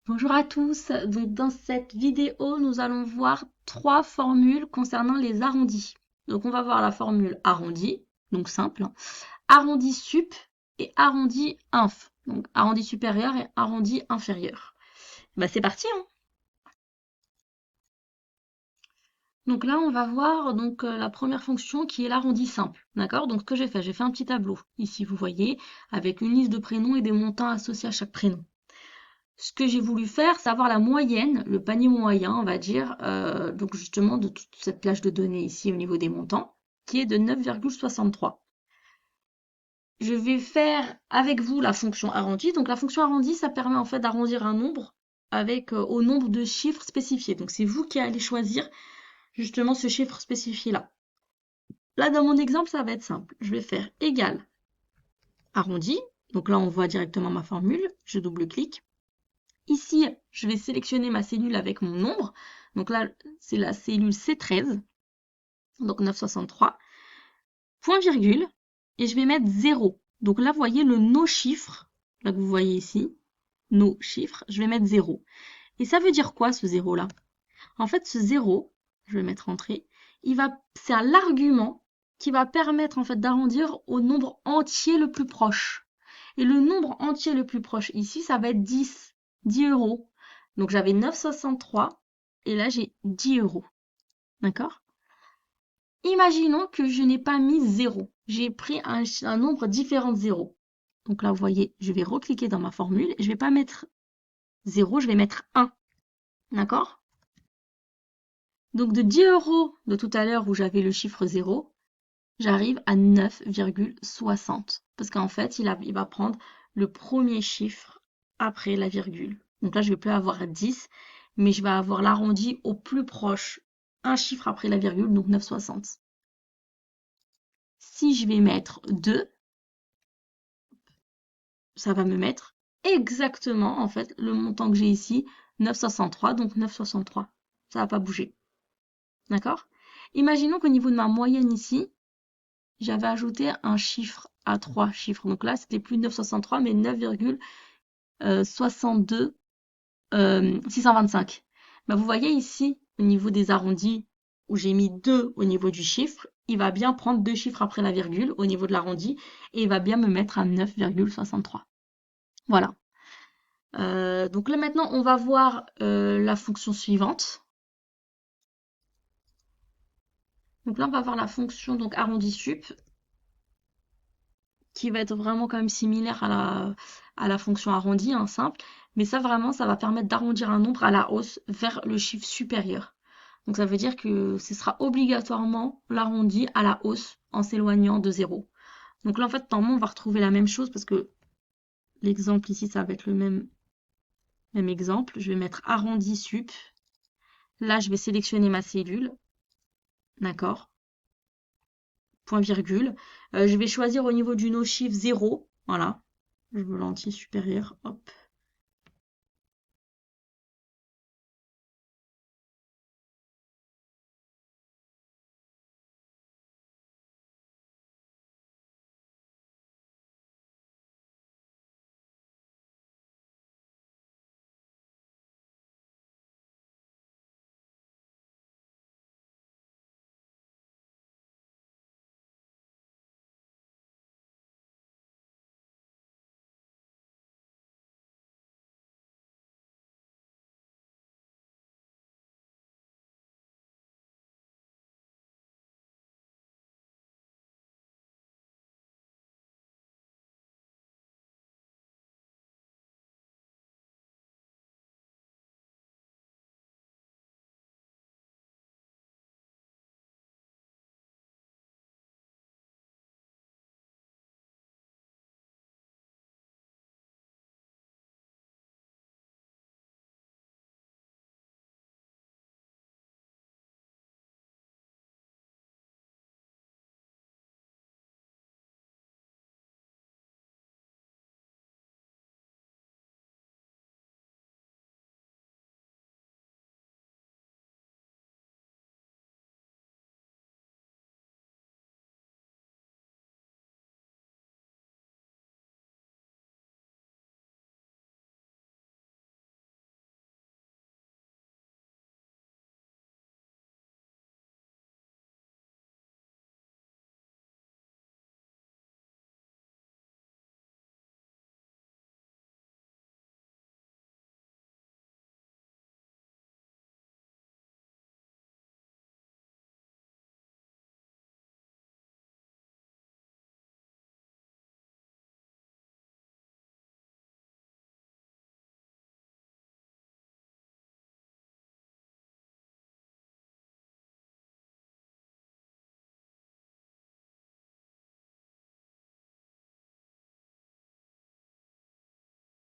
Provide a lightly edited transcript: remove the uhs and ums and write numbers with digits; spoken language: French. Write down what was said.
Bonjour à tous, donc dans cette vidéo nous allons voir trois formules concernant les arrondis. Donc on va voir la formule arrondi, donc simple, arrondi sup et arrondi inf, donc arrondi supérieur et arrondi inférieur. Bah c'est parti hein. Donc là on va voir donc la première fonction qui est l'arrondi simple, d'accord? Donc ce que j'ai fait un petit tableau, ici vous voyez, avec une liste de prénoms et des montants associés à chaque prénom. Ce que j'ai voulu faire, c'est avoir la moyenne, le panier moyen, on va dire, donc justement de toute cette plage de données ici au niveau des montants, qui est de 9,63. Je vais faire avec vous la fonction arrondie. Donc la fonction arrondie, ça permet en fait d'arrondir un nombre avec au nombre de chiffres spécifiés. Donc c'est vous qui allez choisir justement ce chiffre spécifié là. Là dans mon exemple, ça va être simple. Je vais faire égal arrondi. Donc là on voit directement ma formule. Je double-clique. Ici, je vais sélectionner ma cellule avec mon nombre. Donc là, c'est la cellule C13, donc 963, point virgule, et je vais mettre 0. Donc là, vous voyez le no chiffre, là que vous voyez ici, nos chiffres, je vais mettre 0. Et ça veut dire quoi ce 0 là? En fait, ce 0, je vais mettre entrée, c'est l'argument qui va permettre en fait d'arrondir au nombre entier le plus proche. Et le nombre entier le plus proche ici, ça va être 10 euros. Donc j'avais 9,63 et là j'ai 10 euros. D'accord? Imaginons que je n'ai pas mis 0. J'ai pris un nombre différent de 0. Donc là, vous voyez, je vais recliquer dans ma formule et je ne vais pas mettre 0, je vais mettre 1. D'accord? Donc de 10 euros de tout à l'heure où j'avais le chiffre 0, j'arrive à 9,60. Parce qu'en fait, il va prendre le premier chiffre après la virgule. Donc là, je ne vais plus avoir 10, mais je vais avoir l'arrondi au plus proche, un chiffre après la virgule, donc 9,60. Si je vais mettre 2, ça va me mettre exactement, en fait, le montant que j'ai ici, 9,63, donc 9,63. Ça va pas bouger. D'accord? Imaginons qu'au niveau de ma moyenne ici, j'avais ajouté un chiffre à 3 chiffres. Donc là, c'était plus 9,63, mais 9,62 625. Bah, vous voyez ici, au niveau des arrondis, où j'ai mis 2 au niveau du chiffre, il va bien prendre 2 chiffres après la virgule au niveau de l'arrondi, et il va bien me mettre à 9,63. Voilà. Donc là maintenant, on va voir la fonction suivante. Donc là, on va voir la fonction donc arrondi sup, qui va être vraiment quand même similaire à la fonction arrondie, hein, simple. Mais ça, vraiment, ça va permettre d'arrondir un nombre à la hausse vers le chiffre supérieur. Donc ça veut dire que ce sera obligatoirement l'arrondi à la hausse en s'éloignant de 0. Donc là, en fait, normalement, on va retrouver la même chose parce que l'exemple ici, ça va être le même exemple. Je vais mettre arrondi sup. Là, je vais sélectionner ma cellule. D'accord? Point virgule. Je vais choisir au niveau du no chiffre 0. Voilà. Je veux l'entier supérieur. Hop.